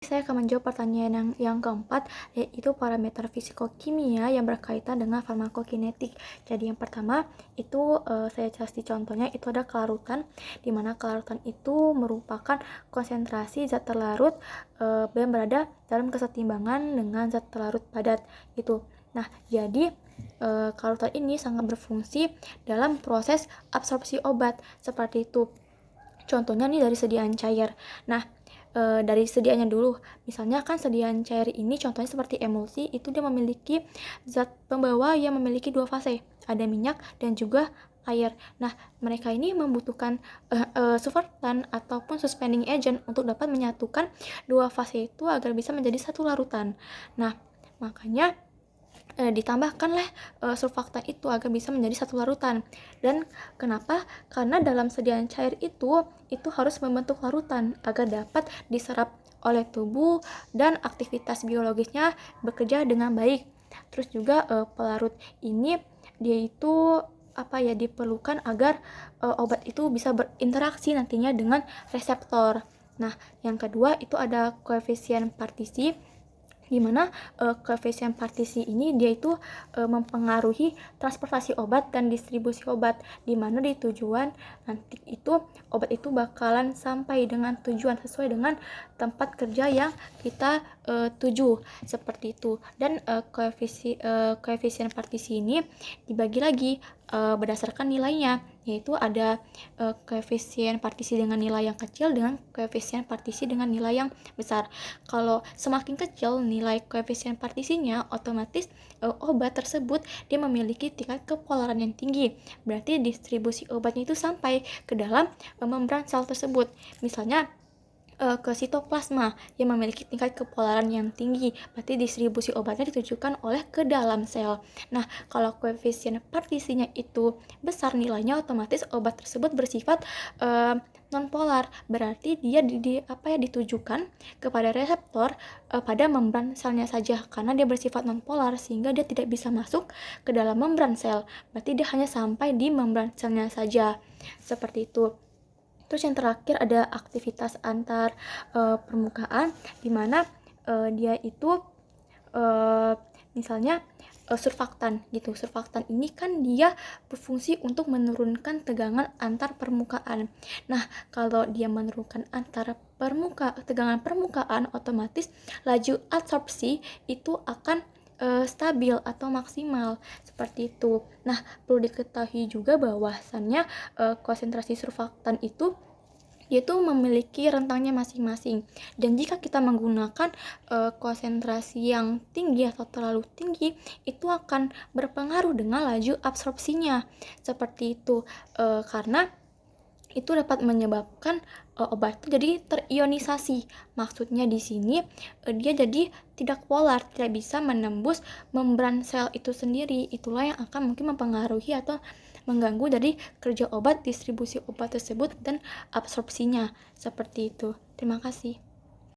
Saya akan menjawab pertanyaan yang keempat, yaitu parameter fisikokimia yang berkaitan dengan farmakokinetik. Jadi yang pertama itu saya kasih contohnya, itu ada kelarutan, di mana kelarutan itu merupakan konsentrasi zat terlarut yang berada dalam kesetimbangan dengan zat terlarut padat gitu. Nah, jadi kelarutan ini sangat berfungsi dalam proses absorpsi obat seperti itu. Contohnya nih dari sediaan cair. Nah, dari sediaannya dulu. Misalnya kan sediaan cair ini contohnya seperti emulsi, itu dia memiliki zat pembawa yang memiliki dua fase. Ada minyak dan juga air. Nah, mereka ini membutuhkan surfaktan ataupun suspending agent untuk dapat menyatukan dua fase itu agar bisa menjadi satu larutan. Nah, makanya ditambahkanlah surfaktan itu agar bisa menjadi satu larutan. Dan kenapa? Karena dalam sediaan cair itu harus membentuk larutan agar dapat diserap oleh tubuh dan aktivitas biologisnya bekerja dengan baik. Terus juga pelarut ini dia itu diperlukan agar obat itu bisa berinteraksi nantinya dengan reseptor. Nah, yang kedua itu ada koefisien partisi, di mana koefisien partisi ini dia itu mempengaruhi transportasi obat dan distribusi obat, di mana di tujuan nanti itu obat itu bakalan sampai dengan tujuan sesuai dengan tempat kerja yang kita tuju seperti itu. Dan koefisien partisi ini dibagi lagi berdasarkan nilainya, yaitu ada koefisien partisi dengan nilai yang kecil dengan koefisien partisi dengan nilai yang besar. Kalau semakin kecil nilai koefisien partisinya, otomatis obat tersebut dia memiliki tingkat kepolaran yang tinggi. Berarti distribusi obatnya itu sampai ke dalam membran sel tersebut. Misalnya ke sitoplasma yang memiliki tingkat kepolaran yang tinggi, berarti distribusi obatnya ditujukan oleh ke dalam sel. Nah, kalau koefisien partisinya itu besar nilainya, otomatis obat tersebut bersifat nonpolar, berarti dia ditujukan kepada reseptor pada membran selnya saja, karena dia bersifat nonpolar sehingga dia tidak bisa masuk ke dalam membran sel, berarti dia hanya sampai di membran selnya saja, seperti itu. Terus yang terakhir ada aktivitas antar permukaan, di mana dia itu misalnya surfaktan gitu. Surfaktan ini kan dia berfungsi untuk menurunkan tegangan antar permukaan. Nah, kalau dia menurunkan tegangan permukaan, otomatis laju absorpsi itu akan stabil atau maksimal seperti itu. Nah, perlu diketahui juga bahwasannya konsentrasi surfaktan itu yaitu memiliki rentangnya masing-masing, dan jika kita menggunakan konsentrasi yang tinggi atau terlalu tinggi, itu akan berpengaruh dengan laju absorpsinya seperti itu, karena itu dapat menyebabkan obat itu jadi terionisasi. Maksudnya di sini dia jadi tidak polar, tidak bisa menembus membran sel itu sendiri. Itulah yang akan mungkin mempengaruhi atau mengganggu dari kerja obat, distribusi obat tersebut, dan absorpsinya seperti itu. Terima kasih.